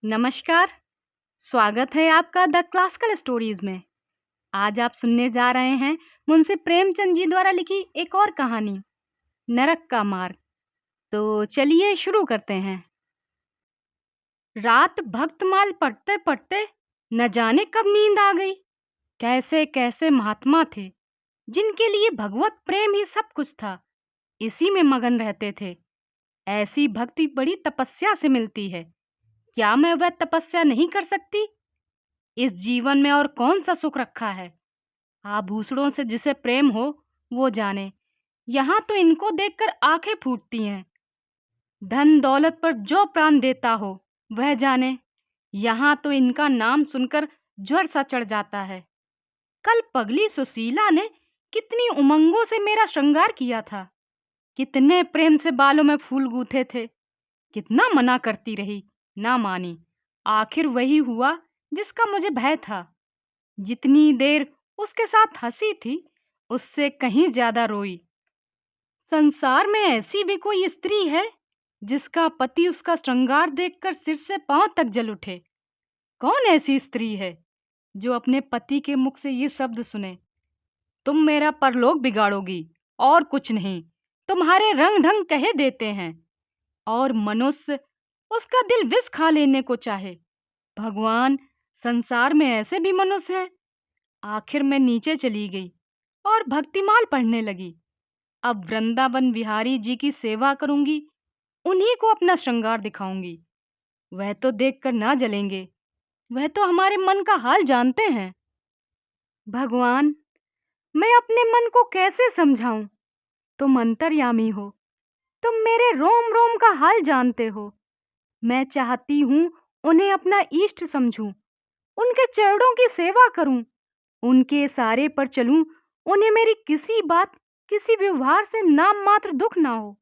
नमस्कार। स्वागत है आपका द क्लासिकल स्टोरीज में। आज आप सुनने जा रहे हैं मुंशी प्रेमचंद जी द्वारा लिखी एक और कहानी, नरक का मार्ग। तो चलिए शुरू करते हैं। रात भक्तमाल पढ़ते पढ़ते न जाने कब नींद आ गई। कैसे कैसे महात्मा थे जिनके लिए भगवत प्रेम ही सब कुछ था, इसी में मगन रहते थे। ऐसी भक्ति बड़ी तपस्या से मिलती है। क्या मैं वह तपस्या नहीं कर सकती? इस जीवन में और कौन सा सुख रखा है? आभूषणों से जिसे प्रेम हो वो जाने। यहाँ तो इनको देखकर आंखें फूटती हैं। धन दौलत पर जो प्राण देता हो वह जाने। यहाँ तो इनका नाम सुनकर ज्वर सा चढ़ जाता है। कल पगली सुशीला ने कितनी उमंगों से मेरा श्रृंगार किया था, कितने प्रेम से बालों में फूल गूंथे थे। कितना मना करती रही, ना मानी। आखिर वही हुआ जिसका मुझे भय था। जितनी देर उसके साथ हंसी थी उससे कहीं ज्यादा रोई। संसार में ऐसी भी कोई स्त्री है जिसका पति उसका श्रृंगार देखकर सिर से पांव तक जल उठे? कौन ऐसी स्त्री है जो अपने पति के मुख से ये शब्द सुने, तुम मेरा परलोक बिगाड़ोगी और कुछ नहीं, तुम्हारे रंग ढंग कहे देते हैं। और मनुष्य उसका दिल विष खा लेने को चाहे। भगवान, संसार में ऐसे भी मनुष्य हैं। आखिर मैं नीचे चली गई और भक्तिमाल पढ़ने लगी। अब वृंदावन बिहारी जी की सेवा करूंगी, उन्हीं को अपना श्रृंगार दिखाऊंगी। वह तो देखकर ना जलेंगे, वह तो हमारे मन का हाल जानते हैं। भगवान, मैं अपने मन को कैसे समझाऊं? तुम अंतर्यामी हो, तुम मेरे रोम रोम का हाल जानते हो। मैं चाहती हूँ उन्हें अपना इष्ट समझूं, उनके चरणों की सेवा करूं, उनके सारे पर चलूं। उन्हें मेरी किसी बात, किसी व्यवहार से नाम मात्र दुख ना हो।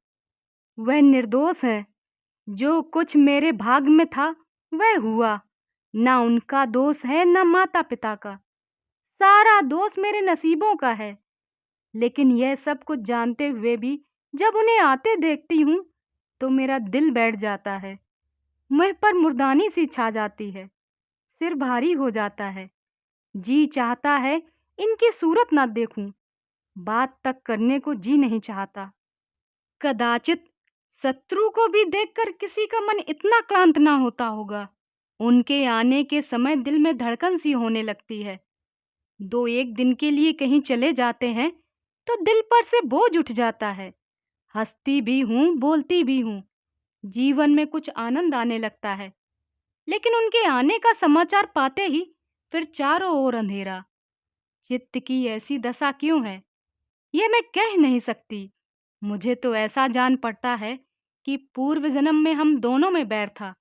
वह निर्दोष है। जो कुछ मेरे भाग में था वह हुआ। ना उनका दोष है ना माता पिता का, सारा दोष मेरे नसीबों का है। लेकिन यह सब कुछ जानते हुए भी जब उन्हें आते देखती हूँ तो मेरा दिल बैठ जाता है। मुझ पर मुर्दानी सी छा जाती है, सिर भारी हो जाता है। जी चाहता है इनकी सूरत ना देखूं, बात तक करने को जी नहीं चाहता। कदाचित शत्रु को भी देखकर किसी का मन इतना क्लांत ना होता होगा। उनके आने के समय दिल में धड़कन सी होने लगती है। दो एक दिन के लिए कहीं चले जाते हैं तो दिल पर से बोझ उठ जाता है। हंसती भी हूँ, बोलती भी हूँ, जीवन में कुछ आनंद आने लगता है। लेकिन उनके आने का समाचार पाते ही फिर चारों ओर अंधेरा। चित्त की ऐसी दशा क्यों है ये मैं कह नहीं सकती। मुझे तो ऐसा जान पड़ता है कि पूर्व जन्म में हम दोनों में बैर था।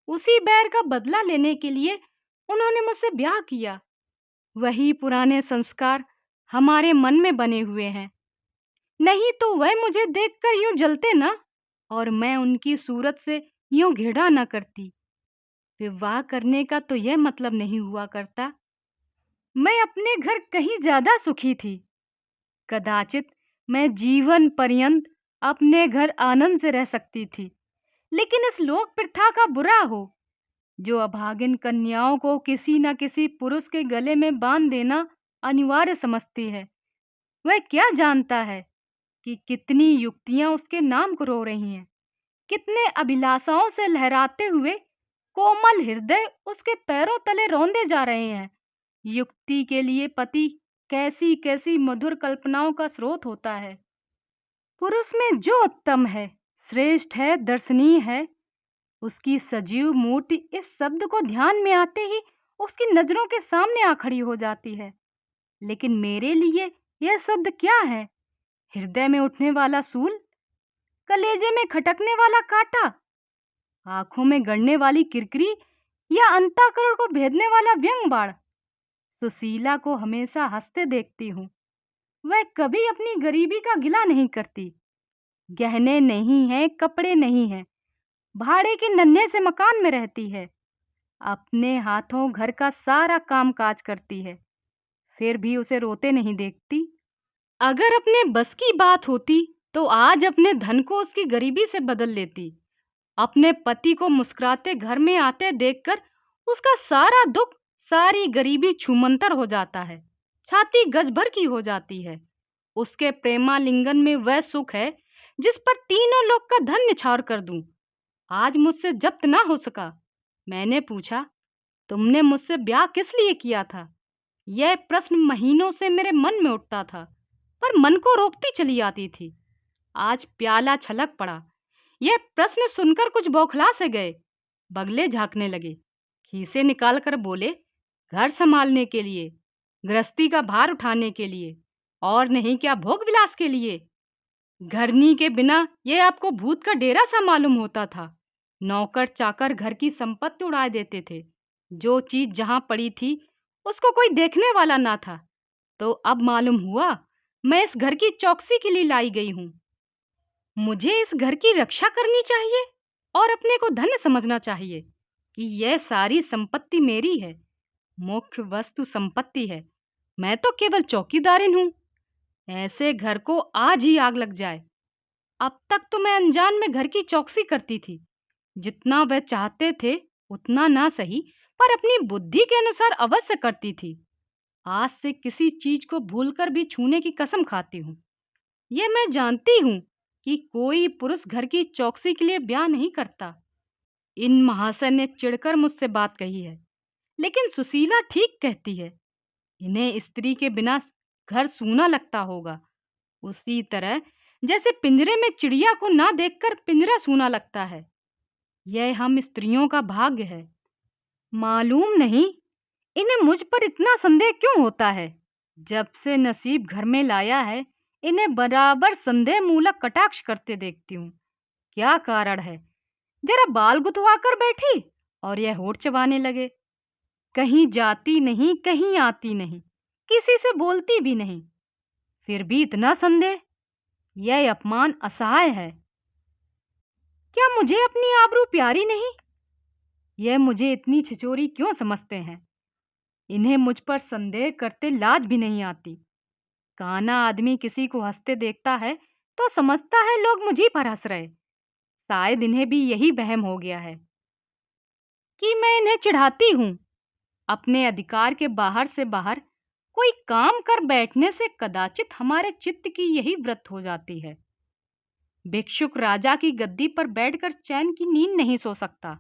उसी बैर का बदला लेने के लिए उन्होंने मुझसे ब्याह किया। वही पुराने संस्कार हमारे मन में बने हुए हैं। नहीं तो वह मुझे देखकर यूं जलते ना, और मैं उनकी सूरत से यूं घृणा न करती। विवाह करने का तो यह मतलब नहीं हुआ करता। मैं अपने घर कहीं ज्यादा सुखी थी। कदाचित मैं जीवन पर्यंत अपने घर आनंद से रह सकती थी। लेकिन इस लोक प्रथा का बुरा हो जो अभागिन कन्याओं को किसी न किसी पुरुष के गले में बांध देना अनिवार्य समझती है। वह क्या जानता है कि कितनी युक्तियां उसके नाम को रो रही हैं, कितने अभिलाषाओं से लहराते हुए कोमल हृदय उसके पैरों तले रौंदे जा रहे हैं। युक्ति के लिए पति कैसी कैसी मधुर कल्पनाओं का स्रोत होता है। पुरुष में जो उत्तम है, श्रेष्ठ है, दर्शनीय है, उसकी सजीव मूर्ति इस शब्द को ध्यान में आते ही उसकी नजरों के सामने आ खड़ी हो जाती है। लेकिन मेरे लिए यह शब्द क्या है? हृदय में उठने वाला सूल, कलेजे में खटकने वाला कांटा, आंखों में गड़ने वाली किरकिरी, या अंतःकरण को भेदने वाला व्यंग बाण। सुशीला को हमेशा हंसते देखती हूँ। वह कभी अपनी गरीबी का गिला नहीं करती। गहने नहीं हैं, कपड़े नहीं हैं, भाड़े के नन्हे से मकान में रहती है। अपने हाथों घर का सारा काम काज करती है, फिर भी उसे रोते नहीं देखती। अगर अपने बस की बात होती तो आज अपने धन को उसकी गरीबी से बदल लेती। अपने पति को मुस्कुराते घर में आते देखकर उसका सारा दुख, सारी गरीबी छूमंतर हो जाता है। छाती गज भर की हो जाती है। उसके प्रेमालिंगन में वह सुख है जिस पर तीनों लोग का धन निछावर कर दूं। आज मुझसे जब्त ना हो सका। मैंने पूछा, तुमने मुझसे ब्याह किस लिए किया था? यह प्रश्न महीनों से मेरे मन में उठता था, पर मन को रोकती चली आती थी। आज प्याला छलक पड़ा। यह प्रश्न सुनकर कुछ बौखला से गए। बगले झांकने लगे। खीसे निकाल कर बोले, घर संभालने के लिए, गृहस्थी का भार उठाने के लिए, और नहीं क्या भोग विलास के लिए। घरनी के बिना ये आपको भूत का डेरा सा मालूम होता था। नौकर चाकर घर की संपत्ति उड़ा देते थे। जो चीज जहां पड़ी थी उसको कोई देखने वाला ना था। तो अब मालूम हुआ मैं इस घर की चौकसी के लिए लाई गई हूँ। मुझे इस घर की रक्षा करनी चाहिए और अपने को धन्य समझना चाहिए कि यह सारी संपत्ति मेरी है। मुख्य वस्तु संपत्ति है, मैं तो केवल चौकीदारिन हूँ। ऐसे घर को आज ही आग लग जाए। अब तक तो मैं अनजान में घर की चौकसी करती थी। जितना वह चाहते थे उतना ना सही, पर अपनी बुद्धि के अनुसार अवश्य करती थी। आज से किसी चीज को भूलकर भी छूने की कसम खाती हूँ। ये मैं जानती हूँ कि कोई पुरुष घर की चौकसी के लिए ब्याह नहीं करता। इन महाशय ने चिढ़कर मुझसे बात कही है, लेकिन सुशीला ठीक कहती है। इन्हें स्त्री के बिना घर सूना लगता होगा, उसी तरह जैसे पिंजरे में चिड़िया को ना देखकर पिंजरा सूना लगता है। यह हम स्त्रियों का भाग्य है। मालूम नहीं इन्हें मुझ पर इतना संदेह क्यों होता है। जब से नसीब घर में लाया है, इन्हें बराबर संदेह मूलक कटाक्ष करते देखती हूँ। क्या कारण है? जरा बाल गुथवा कर बैठी और यह होठ चबाने लगे। कहीं जाती नहीं, कहीं आती नहीं, किसी से बोलती भी नहीं, फिर भी इतना संदेह। यह अपमान असहाय है। क्या मुझे अपनी आबरू प्यारी नहीं? यह मुझे इतनी छिचोरी क्यों समझते हैं? इन्हें मुझ पर संदेह करते लाज भी नहीं आती। काना आदमी किसी को हंसते देखता है तो समझता है लोग मुझी पर हंस रहे। शायद इन्हें भी यही वहम हो गया है कि मैं इन्हें चिढ़ाती हूँ। अपने अधिकार के बाहर से बाहर कोई काम कर बैठने से कदाचित हमारे चित्त की यही व्रत हो जाती है। भिक्षुक राजा की गद्दी पर बैठकर चैन की नींद नहीं सो सकता।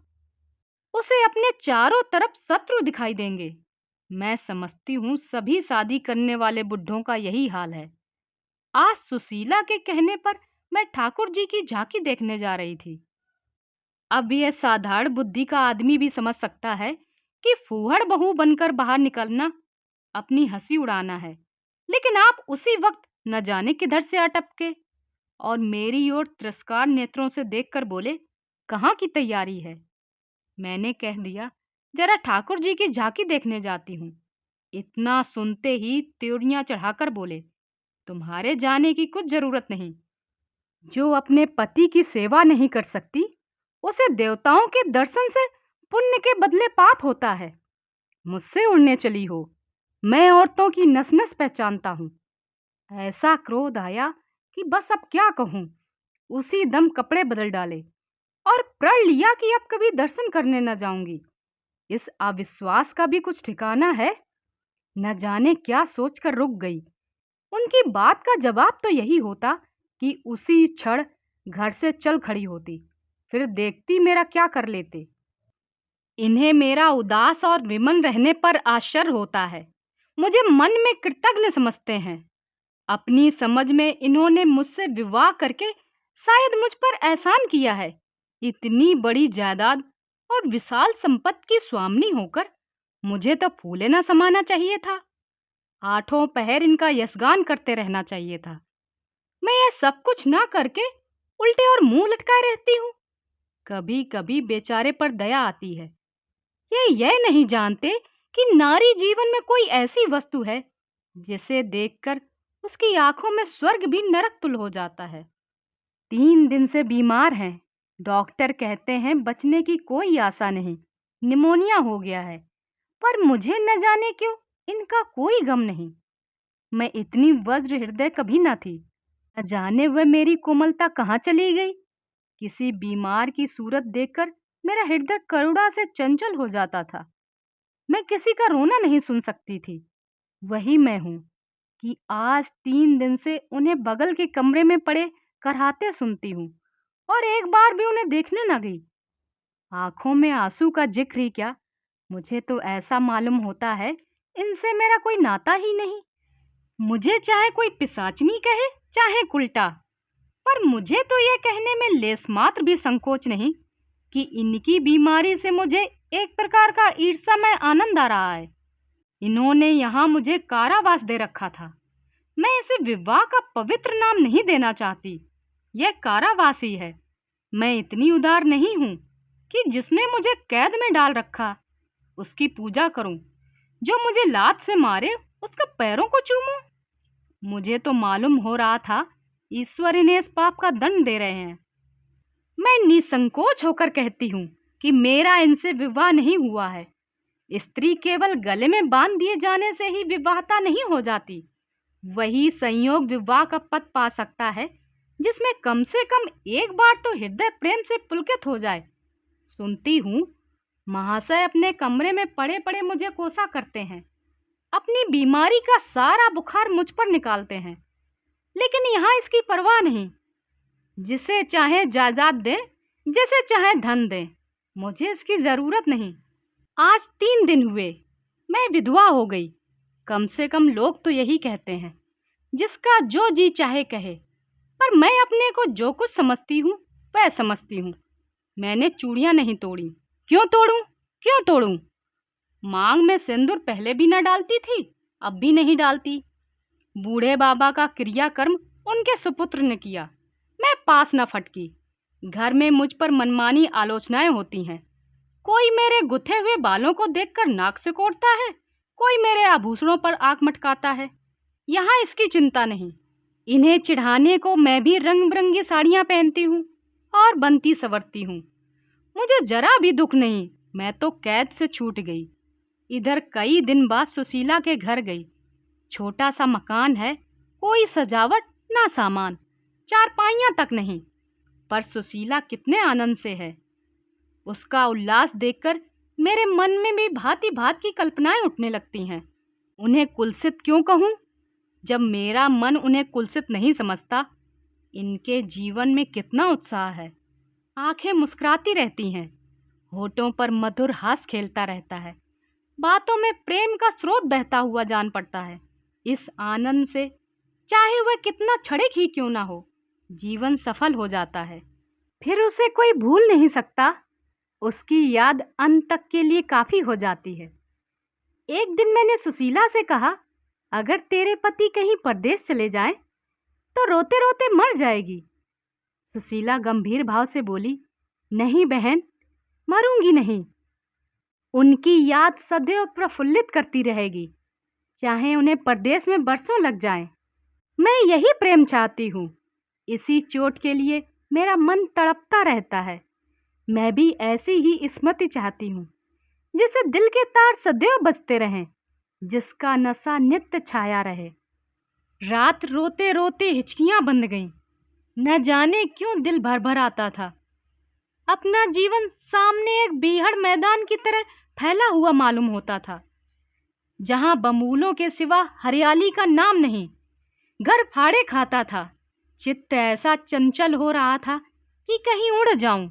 उसे अपने चारों तरफ शत्रु दिखाई देंगे। मैं समझती हूँ सभी शादी करने वाले बुढ़ों का यही हाल है। आज सुशीला के कहने पर मैं ठाकुर जी की झांकी देखने जा रही थी। अब यह साधारण बुद्धि का आदमी भी समझ सकता है कि फूहड़ बहू बनकर बाहर निकलना अपनी हंसी उड़ाना है, लेकिन आप उसी वक्त न जाने किधर से अटपके और मेरी ओर तिरस्कार नेत्रों से देखकर बोले, कहाँ की तैयारी है? मैंने कह दिया, जरा ठाकुर जी की झांकी देखने जाती हूँ। इतना सुनते ही त्योरियां चढ़ाकर बोले, तुम्हारे जाने की कुछ जरूरत नहीं। जो अपने पति की सेवा नहीं कर सकती उसे देवताओं के दर्शन से पुण्य के बदले पाप होता है। मुझसे उड़ने चली हो। मैं औरतों की नस नस पहचानता हूँ। ऐसा क्रोध आया कि बस अब क्या कहूँ। उसी दम कपड़े बदल डाले और प्रण लिया कि अब कभी दर्शन करने न जाऊंगी। इस अविश्वास का भी कुछ ठिकाना है। न जाने क्या सोचकर रुक गई। उनकी बात का जवाब तो यही होता कि उसी क्षण घर से चल खड़ी होती, फिर देखती मेरा क्या कर लेते। इन्हें मेरा उदास और विमन रहने पर आश्चर्य होता है। मुझे मन में कृतज्ञ समझते हैं। अपनी समझ में इन्होंने मुझसे विवाह करके शायद मुझ पर एहसान किया है। इतनी बड़ी जायदाद और विशाल संपत्ति की स्वामिनी होकर मुझे तो फूले ना समाना चाहिए था। आठों पहर इनका यशगान करते रहना चाहिए था। मैं यह सब कुछ ना करके उल्टे और मुंह लटकाए रहती हूँ। कभी कभी बेचारे पर दया आती है। यह नहीं जानते कि नारी जीवन में कोई ऐसी वस्तु है जिसे देखकर उसकी आंखों में स्वर्ग भी नरक तुल हो जाता है। 3 दिन से बीमार हैं। डॉक्टर कहते हैं बचने की कोई आशा नहीं, निमोनिया हो गया है। पर मुझे न जाने क्यों इनका कोई गम नहीं। मैं इतनी वज्र हृदय कभी न थी। न जाने वह मेरी कोमलता कहाँ चली गई। किसी बीमार की सूरत देखकर मेरा हृदय करुणा से चंचल हो जाता था। मैं किसी का रोना नहीं सुन सकती थी। वही मैं हूँ कि आज 3 दिन से उन्हें बगल के कमरे में पड़े कराहते सुनती हूँ और एक बार भी उन्हें देखने न गई। आंखों में आंसू का जिक्र ही क्या, मुझे तो ऐसा मालूम होता है इनसे मेरा कोई नाता ही नहीं। मुझे चाहे कोई पिशाचनी कहे चाहे उल्टा, पर मुझे तो यह कहने में लेस मात्र भी संकोच नहीं कि इनकी बीमारी से मुझे एक प्रकार का ईर्ष्यामय आनंद आ रहा है। इन्होंने यहाँ मुझे कारावास दे रखा था। मैं इसे विवाह का पवित्र नाम नहीं देना चाहती, यह कारावास ही है। मैं इतनी उदार नहीं हूँ कि जिसने मुझे कैद में डाल रखा उसकी पूजा करूं, जो मुझे लात से मारे उसके पैरों को चूमूं। मुझे तो मालूम हो रहा था ईश्वर इन्हें इस पाप का दंड दे रहे हैं। मैं निसंकोच होकर कहती हूँ कि मेरा इनसे विवाह नहीं हुआ है। स्त्री केवल गले में बांध दिए जाने से ही विवाहता नहीं हो जाती। वही संयोग विवाह का पद पा सकता है जिसमें कम से कम एक बार तो हृदय प्रेम से पुलकित हो जाए। सुनती हूँ महाशय अपने कमरे में पड़े पड़े मुझे कोसा करते हैं, अपनी बीमारी का सारा बुखार मुझ पर निकालते हैं, लेकिन यहाँ इसकी परवाह नहीं। जिसे चाहे जायदाद दे, जिसे चाहे धन दे, मुझे इसकी जरूरत नहीं। आज 3 दिन हुए मैं विधवा हो गई। कम से कम लोग तो यही कहते हैं, जिसका जो जी चाहे कहे, पर मैं अपने को जो कुछ समझती हूँ वह समझती हूँ। मैंने चूड़ियाँ नहीं तोड़ी। क्यों तोड़ूं? क्यों तोड़ूं? मांग में सिंदूर पहले भी न डालती थी, अब भी नहीं डालती। बूढ़े बाबा का क्रियाकर्म उनके सुपुत्र ने किया, मैं पास न फटकी। घर में मुझ पर मनमानी आलोचनाएं होती हैं। कोई मेरे गुथे हुए बालों को देखकर नाक सिकोड़ता है, कोई मेरे आभूषणों पर आंख मटकाता है। यहाँ इसकी चिंता नहीं। इन्हें चिढ़ाने को मैं भी रंग बिरंगी साड़ियाँ पहनती हूँ और बनती संवरती हूँ। मुझे जरा भी दुख नहीं, मैं तो कैद से छूट गई। इधर कई दिन बाद सुशीला के घर गई। छोटा सा मकान है, कोई सजावट ना सामान, चारपाइयाँ तक नहीं, पर सुशीला कितने आनंद से है। उसका उल्लास देखकर मेरे मन में भी भांति भांति की कल्पनाएं उठने लगती हैं। उन्हें कुलसित क्यों कहूँ, जब मेरा मन उन्हें कुलसित नहीं समझता। इनके जीवन में कितना उत्साह है। आंखें मुस्कुराती रहती हैं, होठों पर मधुर हास खेलता रहता है, बातों में प्रेम का स्रोत बहता हुआ जान पड़ता है। इस आनंद से चाहे वह कितना क्षणिक ही क्यों ना हो, जीवन सफल हो जाता है। फिर उसे कोई भूल नहीं सकता। उसकी याद अंत तक के लिए काफी हो जाती है। एक दिन मैंने सुशीला से कहा, अगर तेरे पति कहीं परदेश चले जाएं, तो रोते रोते मर जाएगी। सुशीला गंभीर भाव से बोली, नहीं बहन, मरूंगी नहीं। उनकी याद सदैव प्रफुल्लित करती रहेगी, चाहे उन्हें परदेश में बरसों लग जाएं। मैं यही प्रेम चाहती हूँ। इसी चोट के लिए मेरा मन तड़पता रहता है। मैं भी ऐसी ही स्मृति चाहती हूँ, जिसे दिल के तार सदैव बजते रहें, जिसका नशा नित्य छाया रहे। रात रोते रोते हिचकियां बंध गईं। न जाने क्यों दिल भर भर आता था। अपना जीवन सामने एक बीहड़ मैदान की तरह फैला हुआ मालूम होता था, जहां बमूलों के सिवा हरियाली का नाम नहीं। घर फाड़े खाता था। चित्त ऐसा चंचल हो रहा था कि कहीं उड़ जाऊं।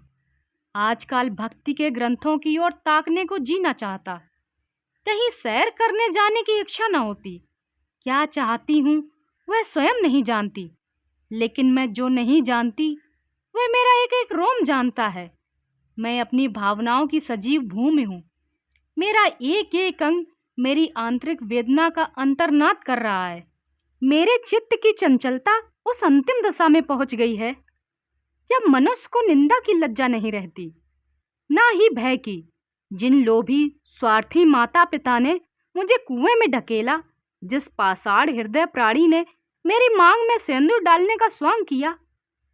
आजकल भक्ति के ग्रंथों की ओर ताकने को जी न चाहता, कहीं सैर करने जाने की इच्छा न होती। क्या चाहती हूँ वह स्वयं नहीं जानती, लेकिन मैं जो नहीं जानती वह मेरा एक एक रोम जानता है। मैं अपनी भावनाओं की सजीव भूमि हूँ। मेरा एक एक अंग मेरी आंतरिक वेदना का अंतर्नाद कर रहा है। मेरे चित्त की चंचलता उस अंतिम दशा में पहुंच गई है जब मनुष्य को निंदा की लज्जा नहीं रहती, ना ही भय की। जिन लोभी स्वार्थी माता पिता ने मुझे कुएं में ढकेला, जिस पाषाण हृदय प्राणी ने मेरी मांग में सिंदूर डालने का स्वांग किया,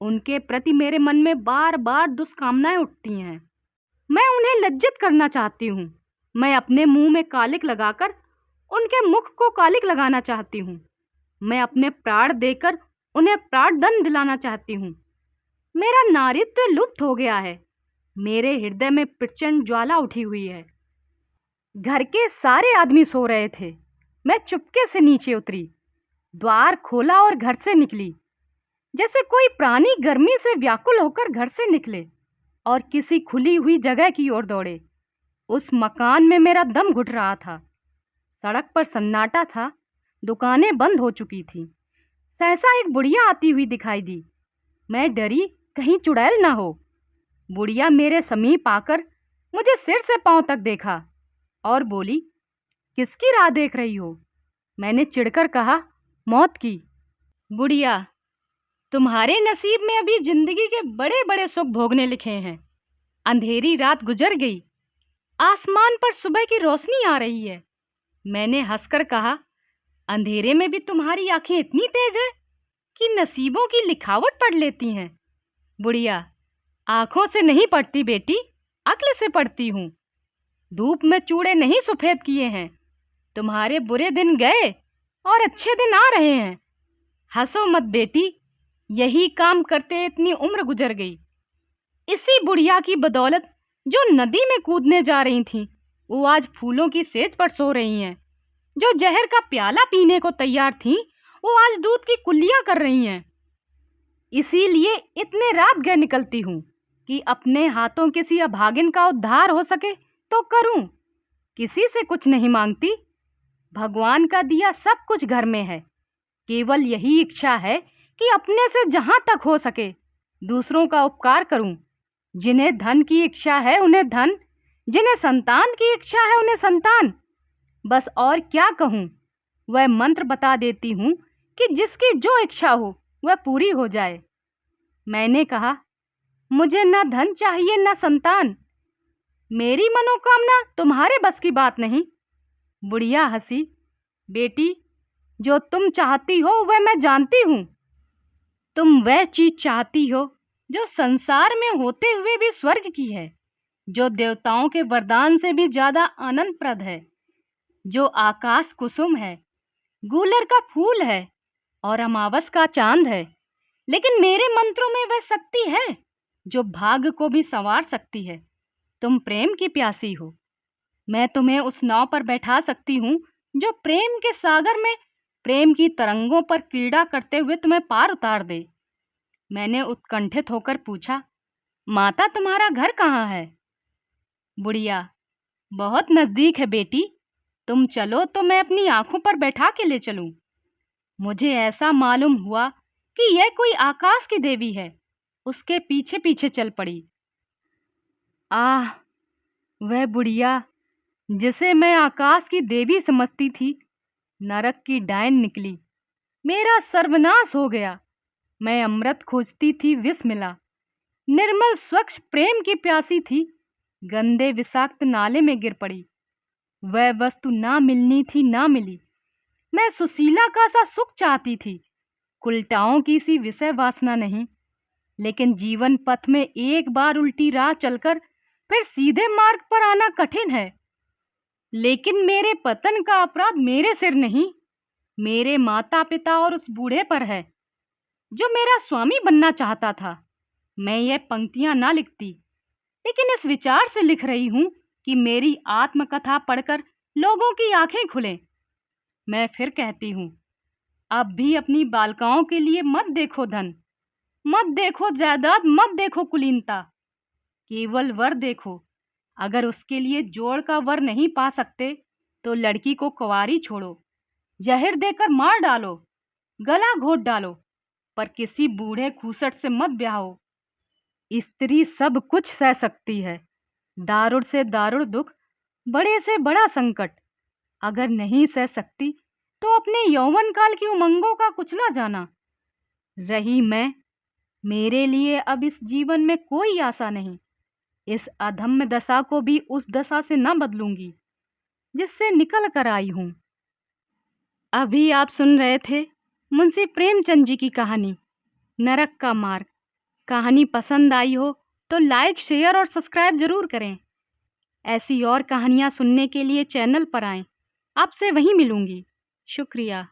उनके प्रति मेरे मन में बार बार दुष्कामनाएं उठती हैं। मैं उन्हें लज्जित करना चाहती हूँ। मैं अपने मुंह में कालिक लगाकर उनके मुख को कालिक लगाना चाहती हूँ। मैं अपने प्राण देकर उन्हें प्राणदंड दिलाना चाहती हूँ। मेरा नारीत्व लुप्त हो गया है। मेरे हृदय में प्रचंड ज्वाला उठी हुई है। घर के सारे आदमी सो रहे थे। मैं चुपके से नीचे उतरी, द्वार खोला और घर से निकली। जैसे कोई प्राणी गर्मी से व्याकुल होकर घर से निकले और किसी खुली हुई जगह की ओर दौड़े। उस मकान में मेरा दम घुट रहा था। सड़क पर सन्नाटा था, दुकानें बंद हो चुकी थीं। सहसा एक बुढ़िया आती हुई दिखाई दी। मैं डरी कहीं चुड़ैल ना हो। बुढ़िया मेरे समीप आकर मुझे सिर से पांव तक देखा और बोली, किसकी राह देख रही हो? मैंने चिढ़कर कहा, मौत की। बुढ़िया, तुम्हारे नसीब में अभी जिंदगी के बड़े बड़े सुख भोगने लिखे हैं। अंधेरी रात गुजर गई, आसमान पर सुबह की रोशनी आ रही है। मैंने हंसकर कहा, अंधेरे में भी तुम्हारी आंखें इतनी तेज है कि नसीबों की लिखावट पढ़ लेती हैं। बुढ़िया, आंखों से नहीं पढ़ती बेटी, अक्ल से पढ़ती हूँ। धूप में चूड़े नहीं सफेद किए हैं। तुम्हारे बुरे दिन गए और अच्छे दिन आ रहे हैं। हंसो मत बेटी, यही काम करते इतनी उम्र गुजर गई। इसी बुढ़िया की बदौलत जो नदी में कूदने जा रही थीं, वो आज फूलों की सेज पर सो रही हैं। जो जहर का प्याला पीने को तैयार थीं, वो आज दूध की कुल्लियां कर रही हैं। इसीलिए इतने रात गए निकलती हूँ कि अपने हाथों किसी अभागिन का उद्धार हो सके तो करूं। किसी से कुछ नहीं मांगती। भगवान का दिया सब कुछ घर में है। केवल यही इच्छा है कि अपने से जहां तक हो सके दूसरों का उपकार करूं। जिन्हें धन की इच्छा है उन्हें धन, जिन्हें संतान की इच्छा है उन्हें संतान। बस और क्या कहूं। वह मंत्र बता देती हूं कि जिसकी जो इच्छा हो वह पूरी हो जाए। मैंने कहा, मुझे न धन चाहिए न संतान। मेरी मनोकामना तुम्हारे बस की बात नहीं। बुढ़िया हंसी, बेटी, जो तुम चाहती हो वह मैं जानती हूँ। तुम वह चीज चाहती हो जो संसार में होते हुए भी स्वर्ग की है, जो देवताओं के वरदान से भी ज्यादा आनंदप्रद है, जो आकाश कुसुम है, गूलर का फूल है और अमावस का चांद है। लेकिन मेरे मंत्रों में वह शक्ति है जो भाग्य को भी संवार सकती है। तुम प्रेम की प्यासी हो। मैं तुम्हें उस नाव पर बैठा सकती हूँ जो प्रेम के सागर में प्रेम की तरंगों पर क्रीड़ा करते हुए तुम्हें पार उतार दे। मैंने उत्कंठित होकर पूछा, माता तुम्हारा घर कहाँ है? बुढ़िया, बहुत नजदीक है बेटी। तुम चलो तो मैं अपनी आंखों पर बैठा के ले चलूं। मुझे ऐसा मालूम हुआ कि यह कोई आकाश की देवी है। उसके पीछे पीछे चल पड़ी। आह, वह बुढ़िया जिसे मैं आकाश की देवी समझती थी, नरक की डायन निकली। मेरा सर्वनाश हो गया। मैं अमृत खोजती थी, विष मिला। निर्मल स्वच्छ प्रेम की प्यासी थी, गंदे विषाक्त नाले में गिर पड़ी। वह वस्तु ना मिलनी थी, ना मिली। मैं सुशीला का सा सुख चाहती थी, कुलटाओं की सी विषय वासना नहीं। लेकिन जीवन पथ में एक बार उल्टी राह चलकर फिर सीधे मार्ग पर आना कठिन है। लेकिन मेरे पतन का अपराध मेरे सिर नहीं, मेरे माता पिता और उस बूढ़े पर है जो मेरा स्वामी बनना चाहता था। मैं ये पंक्तियां ना लिखती, लेकिन इस विचार से लिख रही हूं कि मेरी आत्मकथा पढ़कर लोगों की आंखें खुलें। मैं फिर कहती हूं, अब भी अपनी बालिकाओं के लिए मत देखो धन, मत देखो जायदाद, मत देखो कुलीनता। केवल वर देखो। अगर उसके लिए जोड़ का वर नहीं पा सकते तो लड़की को कुंवारी छोड़ो, जहर देकर मार डालो, गला घोट डालो, पर किसी बूढ़े खूसट से मत ब्याहो। स्त्री सब कुछ सह सकती है, दारुण से दारुण दुख, बड़े से बड़ा संकट। अगर नहीं सह सकती तो अपने यौवन काल की उमंगों का कुछ ना जाना। रही मैं, मेरे लिए अब इस जीवन में कोई आशा नहीं। इस अधम्य दशा को भी उस दशा से न बदलूंगी जिससे निकल कर आई हूं। अभी आप सुन रहे थे मुंशी प्रेमचंद जी की कहानी नरक का मार्ग। कहानी पसंद आई हो तो लाइक, शेयर और सब्सक्राइब जरूर करें। ऐसी और कहानियां सुनने के लिए चैनल पर आएं। आपसे वहीं मिलूंगी। शुक्रिया।